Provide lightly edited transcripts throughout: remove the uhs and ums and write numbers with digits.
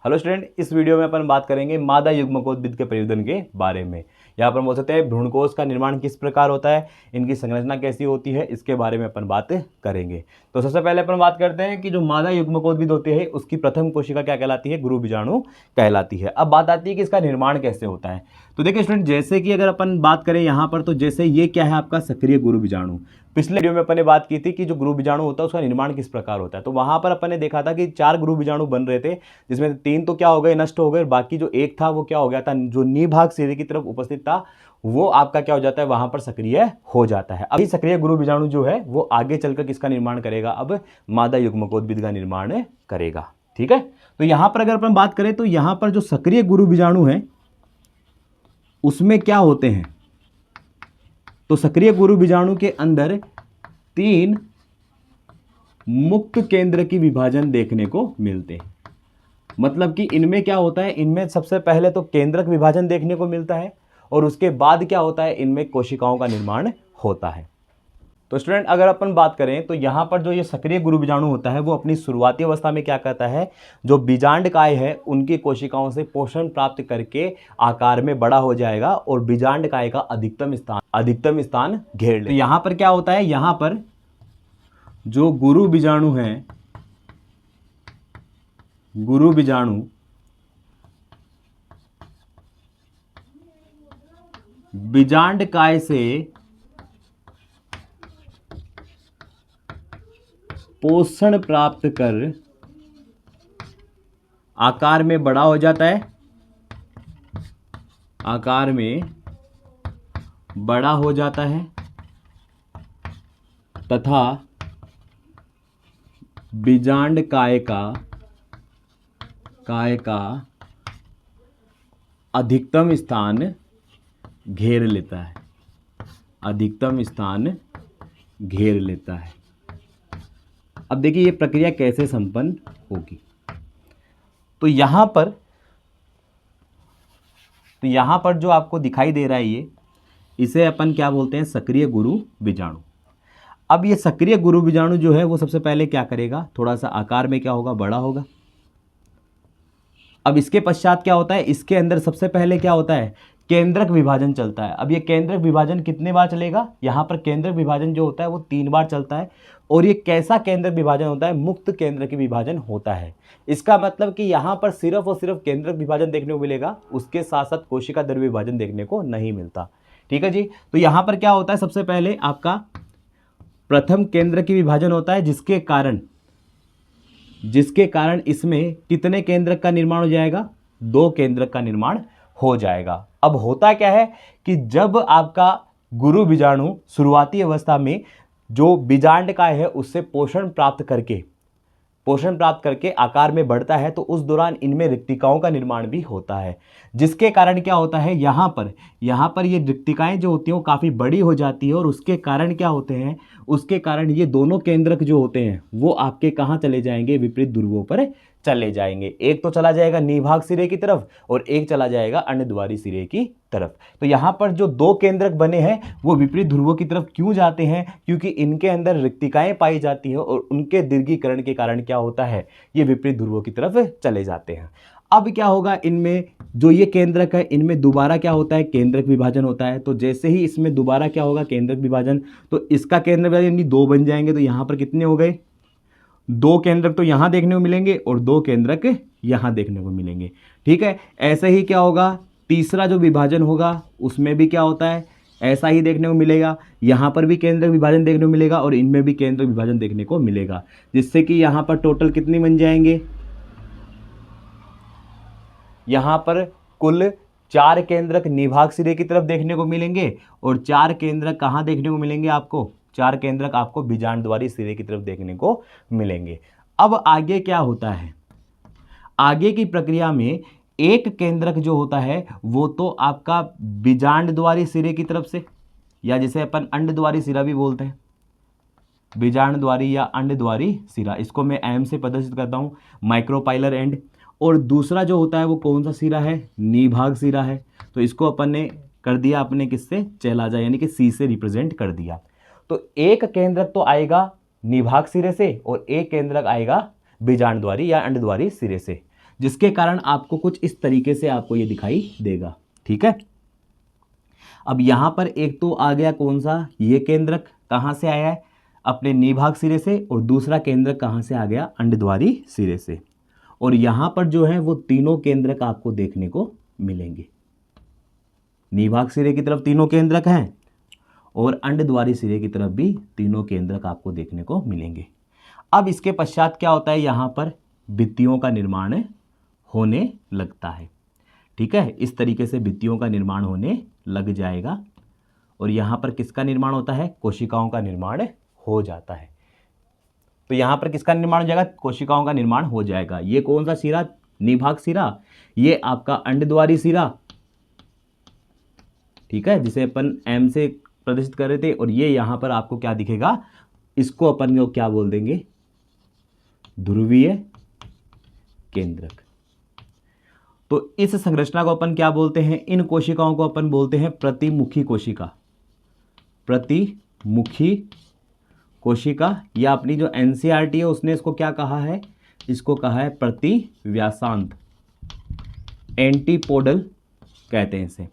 Hello student, इस video में अपन बात करेंगे मादा युग्मकोद्भिद के प्रयोजन के बारे में। यहाँ पर बोल सकते हैं भ्रूणकोश का निर्माण किस प्रकार होता है, इनकी संरचना कैसी होती है, इसके बारे में अपन बात करेंगे। तो सबसे पहले अपन बात करते हैं कि जो मादा युग्मकोद्भिद होती है उसकी प्रथम कोशिका क्या कहलाती है, गुरु बीजाणु कहलाती है। अब बात आती है कि इसका निर्माण कैसे होता है। तो देखिए स्टूडेंट, जैसे कि अगर अपन बात करें यहाँ पर, तो जैसे ये क्या है आपका सक्रिय गुरु बीजाणु। पिछले वीडियो में अपन ने बात की थी कि जो गुरु बीजाणु होता है उसका निर्माण किस प्रकार होता है। तो वहां पर अपन ने देखा था कि 4 गुरु बीजाणु बन रहे थे, जिसमें 3 तो क्या हो गए, नष्ट हो गए, और बाकी जो एक था वो क्या हो गया था, जो नी भाग सिरे की तरफ उपस्थित था वो आपका क्या हो जाता है, वहां पर सक्रिय हो जाता है। अभी सक्रिय गुरु बीजाणु जो है वो आगे चलकर किसका निर्माण करेगा, अब मादा युग्मकोद्भिद का निर्माण करेगा। ठीक है, तो यहां पर अगर अपन बात करें तो यहां पर जो सक्रिय गुरु बीजाणु है उसमें क्या होते हैं, तो सक्रिय गुरु बीजाणु के अंदर 3 मुक्त केंद्र की विभाजन देखने को मिलते हैं। मतलब कि इनमें क्या होता है, इनमें सबसे पहले तो केंद्रक विभाजन देखने को मिलता है और उसके बाद क्या होता है, इनमें कोशिकाओं का निर्माण होता है। तो स्टूडेंट, अगर अपन बात करें तो यहाँ पर जो ये सक्रिय गुरु बीजाणु होता है वो अपनी शुरुआती अवस्था में क्या करता है, जो बीजांडकाय है उनकी कोशिकाओं से पोषण प्राप्त करके आकार में बड़ा हो जाएगा और बीजांडकाय का अधिकतम स्थान घेर ले। तो यहाँ पर क्या होता है, यहाँ पर जो गुरु बीजाणु है, गुरु बीजाणु बीजांडकाय से पोषण प्राप्त कर आकार में बड़ा हो जाता है, आकार में बड़ा हो जाता है तथा बीजांडकाय का अधिकतम स्थान घेर लेता है, अधिकतम स्थान घेर लेता है। अब देखिए ये प्रक्रिया कैसे संपन्न होगी। तो यहां पर जो आपको दिखाई दे रहा है ये, इसे अपन क्या बोलते हैं, सक्रिय गुरु बीजाणु। अब ये सक्रिय गुरु बीजाणु जो है वो सबसे पहले क्या करेगा, थोड़ा सा आकार में क्या होगा, बड़ा होगा। अब इसके पश्चात क्या होता है, इसके अंदर सबसे पहले क्या होता है, केंद्रक विभाजन चलता है। अब ये केंद्रक विभाजन कितने बार चलेगा, यहाँ पर केंद्रक विभाजन जो होता है वो 3 बार चलता है। और ये कैसा केंद्रक विभाजन होता है, मुक्त केंद्र की विभाजन होता है। इसका मतलब कि यहाँ पर सिर्फ और सिर्फ केंद्रक विभाजन देखने को मिलेगा, उसके साथ साथ कोशिका द्रव्य विभाजन देखने को नहीं मिलता। ठीक है जी, तो यहाँ पर क्या होता है, सबसे पहले आपका प्रथम केंद्र की विभाजन होता है, जिसके कारण इसमें कितने केंद्रक का निर्माण हो जाएगा, 2 केंद्रक का निर्माण हो जाएगा। अब होता क्या है कि जब आपका गुरु बीजाणु शुरुआती अवस्था में जो बीजांडकाय है उससे पोषण प्राप्त करके आकार में बढ़ता है, तो उस दौरान इनमें रिक्तिकाओं का निर्माण भी होता है, जिसके कारण क्या होता है, यहाँ पर ये रिक्तिकाएं जो होती हैं वो काफ़ी बड़ी हो जाती है। और उसके कारण क्या होते हैं, उसके कारण ये दोनों केंद्रक जो होते हैं वो आपके कहाँ चले जाएंगे, विपरीत ध्रुवों पर चले जाएंगे। एक तो चला जाएगा निभाग सिरे की तरफ और एक चला जाएगा अन्नद्वारी सिरे की तरफ। तो यहाँ पर जो 2 केंद्रक बने हैं वो विपरीत ध्रुवों की तरफ क्यों जाते हैं, क्योंकि इनके अंदर रिक्तिकाएं पाई जाती हैं और उनके दीर्घीकरण के कारण क्या होता है, ये विपरीत ध्रुवों की तरफ चले जाते हैं। अब क्या होगा, इनमें जो ये केंद्रक है इनमें दोबारा क्या होता है, केंद्रक विभाजन होता है। तो जैसे ही इसमें दोबारा क्या होगा, केंद्रक विभाजन, तो इसका केंद्र विभाजन यानी 2 बन जाएंगे। तो यहाँ पर कितने हो गए, 2 केंद्रक तो यहाँ देखने को मिलेंगे और 2 केंद्रक यहाँ देखने को मिलेंगे। ठीक है, ऐसे ही क्या होगा, तीसरा जो विभाजन होगा उसमें भी क्या होता है, ऐसा ही देखने को मिलेगा। यहाँ पर भी केंद्रक विभाजन देखने को मिलेगा और इनमें भी केंद्रक विभाजन देखने को मिलेगा, जिससे कि यहाँ पर टोटल कितने बन जाएंगे, यहाँ पर कुल 4 केंद्रक निभाग सिरे की तरफ देखने को मिलेंगे और 4 केंद्रक कहाँ देखने को मिलेंगे आपको, 4 केंद्रक आपको बीजांडद्वारी सिरे की तरफ देखने को मिलेंगे। अब आगे क्या होता है, आगे की प्रक्रिया में एक केंद्रक जो होता है वो तो आपका बीजांडद्वारी सिरे की तरफ से, या जिसे अपन अंडद्वारी सिरा भी बोलते हैं, बीजांडद्वारी या अंडद्वारी सिरा, इसको मैं एम से प्रदर्शित करता हूँ, माइक्रोपाइलर एंड। और दूसरा जो होता है वो कौन सा सिरा है, निभाग सिरा है। तो इसको अपन ने कर दिया अपने किससे, चैलाजा यानी कि सी से रिप्रेजेंट कर दिया। तो एक केंद्रक तो आएगा निभाग सिरे से और एक केंद्रक आएगा बीजांडद्वारी या अंडद्वारी सिरे से। जिसके कारण आपको कुछ इस तरीके से आपको ये दिखाई देगा। ठीक है, अब यहां पर एक तो आ गया कौन सा, ये केंद्रक कहां से आया है, अपने निभाग सिरे से, और दूसरा केंद्रक कहां से आ गया, अंडद्वारी सिरे से। और यहां पर जो है वो तीनों केंद्रक आपको देखने को मिलेंगे। निभाग सिरे की तरफ तीनों केंद्रक हैं और अंडद्वारी सिरे की तरफ भी तीनों केंद्रक आपको देखने को मिलेंगे। अब इसके पश्चात क्या होता है, यहां पर भित्तियों का निर्माण होने लगता है। ठीक है, इस तरीके से भित्तियों का निर्माण होने लग जाएगा और यहां पर किसका निर्माण होता है, कोशिकाओं का निर्माण हो जाता है। तो यहां पर किसका निर्माण हो जाएगा, कोशिकाओं का निर्माण हो जाएगा। ये कौन सा सिरा, निभाग सिरा, ये आपका अंडद्वारी सिरा, ठीक है, जिसे अपन एम से प्रदर्शित कर रहे थे। और ये यहां पर आपको क्या दिखेगा, इसको अपन को क्या बोल देंगे, ध्रुवीय केंद्रक। तो इस संरचना को अपन क्या बोलते हैं, इन कोशिकाओं को अपन बोलते हैं प्रतिमुखी कोशिका। प्रतिमुखी कोशिका, या अपनी जो एनसीईआरटी है उसने इसको क्या कहा है, इसको कहा है प्रतिव्यासांत, एंटीपोडल कहते हैं इसे।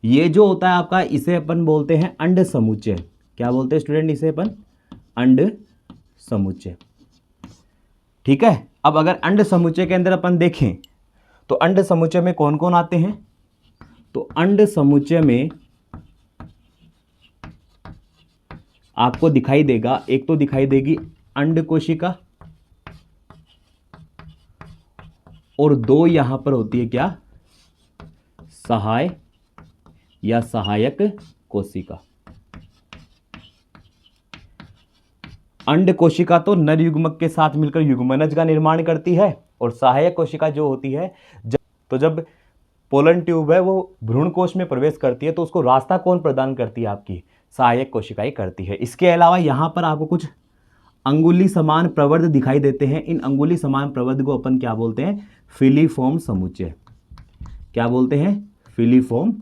ये जो होता है आपका, इसे अपन बोलते हैं अंड समुच्चय। क्या बोलते हैं स्टूडेंट, इसे अपन अंड समुच्चय। ठीक है, अब अगर अंड समुच्चय के अंदर अपन देखें तो अंड समुच्चय में कौन कौन आते हैं, तो अंड समुच्चय में आपको दिखाई देगा, एक तो दिखाई देगी अंड कोशिका और दो यहां पर होती है क्या, सहाय या सहायक कोशिका। अंड कोशिका तो नर युग्मक के साथ मिलकर युग्मनज का निर्माण करती है और सहायक कोशिका जो होती है, जब पोलन ट्यूब है वो भ्रूण कोश में प्रवेश करती है तो उसको रास्ता कौन प्रदान करती है, आपकी सहायक कोशिकाएं करती है। इसके अलावा यहां पर आपको कुछ अंगुली समान प्रवर्ध दिखाई देते हैं। इन अंगुली समान प्रवर्ध को अपन क्या बोलते हैं, फिलीफॉर्म समुच्चय। क्या बोलते हैं, फिलीफॉर्म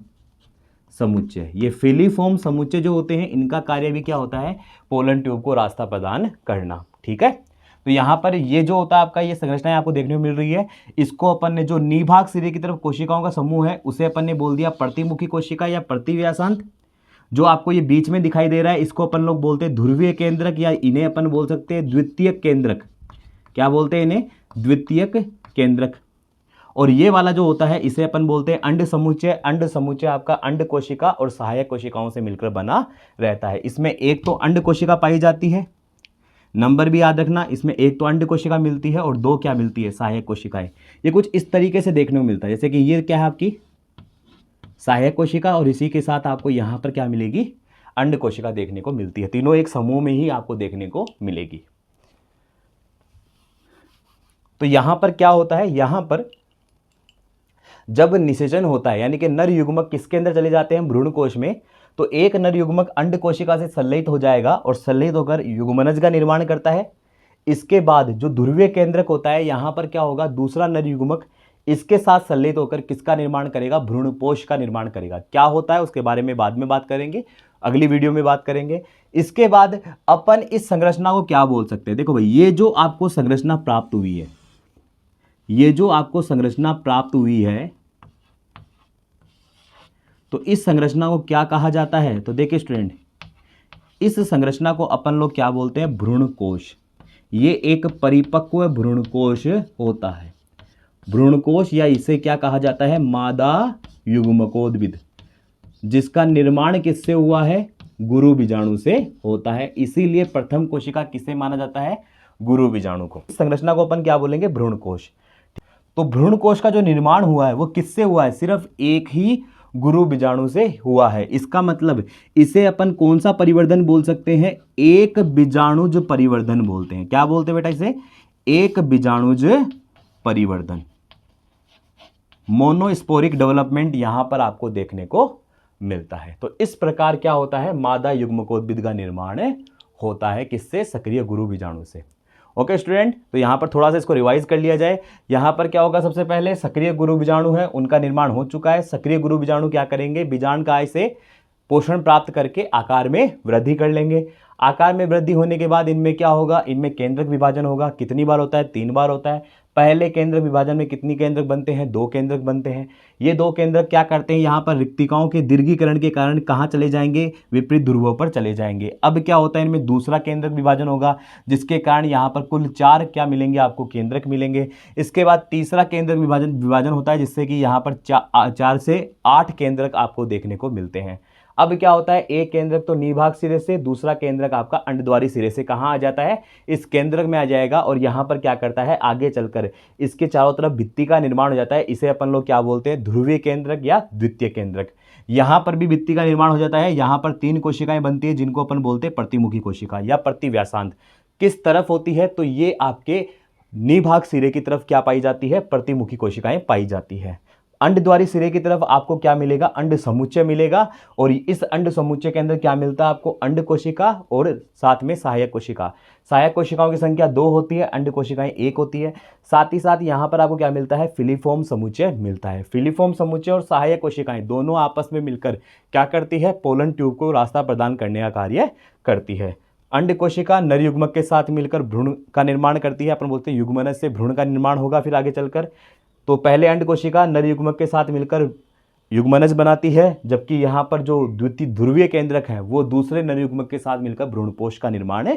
समुच्चय। ये फिलीफॉर्म समुच्चय जो होते हैं इनका कार्य भी क्या होता है, पोलन ट्यूब को रास्ता प्रदान करना। ठीक है, तो यहां पर ये जो होता है आपका, ये संरचना आपको देखने को मिल रही है, इसको अपन ने जो निभाग सिरे की तरफ कोशिकाओं का समूह है उसे अपन ने बोल दिया प्रतिमुखी कोशिका या प्रतिव्यासांत। जो आपको ये बीच में दिखाई दे रहा है इसको अपन लोग बोलते हैं ध्रुवीय केंद्रक, या इन्हें अपन बोल सकते हैं द्वितीयक केंद्रक। क्या बोलते हैं इन्हें, द्वितीयक केंद्रक। और ये वाला जो होता है इसे अपन बोलते हैं अंड समुच्चय। अंड समुच्चय आपका अंड कोशिका और सहायक कोशिकाओं से मिलकर बना रहता है। इसमें एक तो अंड कोशिका पाई जाती है, नंबर भी याद रखना, इसमें एक तो अंड कोशिका मिलती है और दो क्या मिलती है, सहायक कोशिकाएं। ये कुछ इस तरीके से देखने को मिलता है, जैसे कि ये क्या है आपकी सहायक कोशिका और इसी के साथ आपको यहां पर क्या मिलेगी, अंड कोशिका देखने को मिलती है। तीनों एक समूह में ही आपको देखने को मिलेगी। तो यहां पर क्या होता है, यहां पर जब निषेचन होता है, यानी कि नर युग्मक किसके अंदर चले जाते हैं, भ्रूण कोश में, तो एक नर युग्मक अंड कोशिका से संलयित हो जाएगा और संलयित होकर युग्मनज का निर्माण करता है। इसके बाद जो ध्रुवीय केंद्रक होता है, यहां पर क्या होगा, दूसरा नर युग्मक इसके साथ संलयित होकर किसका निर्माण करेगा, भ्रूणपोष का निर्माण करेगा। क्या होता है उसके बारे में बाद में बात करेंगे, अगली वीडियो में बात करेंगे। इसके बाद अपन इस संरचना को क्या बोल सकते हैं, देखो भाई, ये जो आपको संरचना प्राप्त हुई है, ये जो आपको संरचना प्राप्त हुई है, तो इस संरचना को क्या कहा जाता है, तो देखिए स्टूडेंट, इस संरचना को अपन लोग क्या बोलते हैं, भ्रूणकोश। ये एक परिपक्व भ्रूणकोश होता है, भ्रूणकोश, या इसे क्या कहा जाता है, मादा युग्मकोद्भिद, जिसका निर्माण किससे हुआ है, गुरु बीजाणु से होता है। इसीलिए प्रथम कोशिका किसे माना जाता है, गुरु बीजाणु को। इस संरचना को अपन क्या बोलेंगे, भ्रूणकोश। तो भ्रूणकोश का जो निर्माण हुआ है वो किससे हुआ है, सिर्फ एक ही गुरु बीजाणु से हुआ है। इसका मतलब इसे अपन कौन सा परिवर्धन बोल सकते हैं, एक बीजाणुज परिवर्धन बोलते हैं। क्या बोलते हैं बेटा इसे, एक बीजाणुज परिवर्धन, मोनोस्पोरिक डेवलपमेंट यहां पर आपको देखने को मिलता है। तो इस प्रकार क्या होता है, मादा युग्मकोद्भिद का निर्माण होता है, किससे, सक्रिय गुरु बीजाणु से। ओके स्टूडेंट, तो यहां पर थोड़ा सा इसको रिवाइज कर लिया जाए। यहां पर क्या होगा, सबसे पहले सक्रिय गुरु बीजाणु है, उनका निर्माण हो चुका है। सक्रिय गुरु बीजाणु क्या करेंगे, बीजांड काय से पोषण प्राप्त करके आकार में वृद्धि कर लेंगे। आकार में वृद्धि होने के बाद इनमें क्या होगा, इनमें केंद्रक विभाजन होगा। कितनी बार होता है, 3 बार होता है। पहले केंद्रक विभाजन में कितनी केंद्रक बनते हैं, 2 केंद्रक बनते हैं। ये 2 केंद्रक क्या करते हैं, यहाँ पर रिक्तिकाओं के दीर्घीकरण के कारण कहाँ चले जाएंगे, विपरीत ध्रुवों पर चले जाएंगे। अब क्या होता है, इनमें दूसरा केंद्रक विभाजन होगा, जिसके कारण यहाँ पर कुल 4 क्या मिलेंगे, आपको केंद्रक मिलेंगे। इसके बाद तीसरा केंद्रक विभाजन होता है, जिससे कि यहाँ पर 4 से 8 केंद्रक आपको देखने को मिलते हैं। अब क्या होता है, एक केंद्रक तो निभाग सिरे से, दूसरा केंद्रक आपका अंडद्वारी सिरे से कहाँ आ जाता है, इस केंद्रक में आ जाएगा। और यहाँ पर क्या करता है, आगे चलकर इसके चारों तरफ भित्ति का निर्माण हो जाता है। इसे अपन लोग क्या बोलते हैं, ध्रुवीय केंद्रक या द्वितीय केंद्रक। यहाँ पर भी भित्ति का निर्माण हो जाता है। यहाँ पर 3 कोशिकाएं बनती है, जिनको अपन बोलते हैं प्रतिमुखी कोशिका या प्रतिव्यासांत। किस तरफ होती है, तो ये आपके निभाग सिरे की तरफ क्या पाई जाती है, प्रतिमुखी कोशिकाएं पाई जाती है। अंडद्वारी सिरे की तरफ आपको क्या मिलेगा, अंड समुच्चय मिलेगा। और इस अंड समुच्चय के अंदर क्या मिलता है आपको, अंड कोशिका और साथ में सहायक कोशिका। सहायक कोशिकाओं की संख्या 2 होती है, अंड कोशिकाएं 1 होती है। साथ ही साथ यहाँ पर आपको क्या मिलता है, फिलीफॉर्म समुच्चय मिलता है। फिलीफॉर्म समुच्चय और सहायक कोशिकाएं दोनों आपस में मिलकर क्या करती है, पोलन ट्यूब को रास्ता प्रदान करने का कार्य करती है। अंड कोशिका नर युग्मक के साथ मिलकर भ्रूण का निर्माण करती है। अपन बोलते हैं युग्मनज से भ्रूण का निर्माण होगा फिर आगे चलकर। तो पहले अंड कोशिका नर युग्मक के साथ मिलकर युग्मनज बनाती है, जबकि यहाँ पर जो द्वितीय ध्रुवीय केंद्रक हैं वो दूसरे नर युग्मक के साथ मिलकर भ्रूणपोष का निर्माण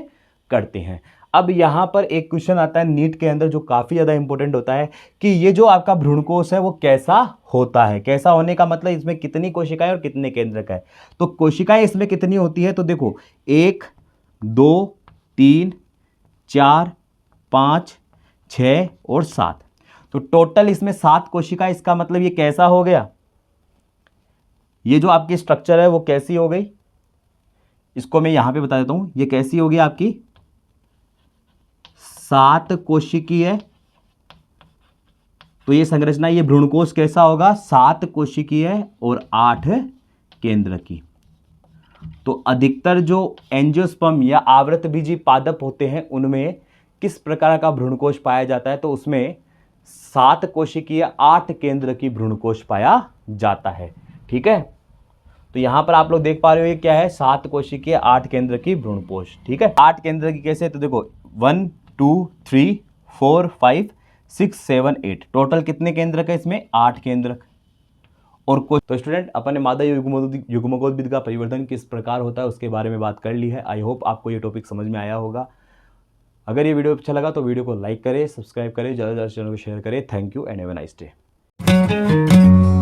करते हैं। अब यहाँ पर एक क्वेश्चन आता है नीट के अंदर, जो काफ़ी ज़्यादा इंपॉर्टेंट होता है कि ये जो आपका भ्रूणकोष है वो कैसा होता है। कैसा होने का मतलब इसमें कितनी कोशिकाएं और कितने केंद्रक है। तो कोशिकाएं इसमें कितनी होती है, तो देखो 1 2 3 4 5 6 और 7, तो टोटल इसमें 7 कोशिका। इसका मतलब ये कैसा हो गया, ये जो आपकी स्ट्रक्चर है वो कैसी हो गई, इसको मैं यहां पे बता देता हूं। ये कैसी होगी आपकी 7 कोशिकीय, तो ये संरचना, ये भ्रूणकोष कैसा होगा, 7 कोशिकीय और 8 केंद्रकी। तो अधिकतर जो एंजियोस्पर्म या आवृतबीजी पादप होते हैं उनमें किस प्रकार का भ्रूणकोष पाया जाता है, तो उसमें 7 कोशिकीय 8 केंद्र की भ्रूणकोष पाया जाता है। ठीक है, तो यहां पर आप लोग देख पा रहे हो ये क्या है, 7 कोशिकीय 8 केंद्र की भ्रूणकोष। ठीक है, 8 केंद्र की कैसे, तो देखो 1 2 3 4 5 6 7 8, टोटल कितने केंद्रक है इसमें, 8 केंद्रक। और तो स्टूडेंट, अपन ने मादा युग्मकोद्भिद का परिवर्धन किस प्रकार होता है उसके बारे में बात कर ली है। आई होप आपको ये टॉपिक समझ में आया होगा। अगर ये वीडियो अच्छा लगा तो वीडियो को लाइक करें, सब्सक्राइब करें, ज़्यादा से ज़्यादा चैनल को शेयर करें। Thank you and have a nice day.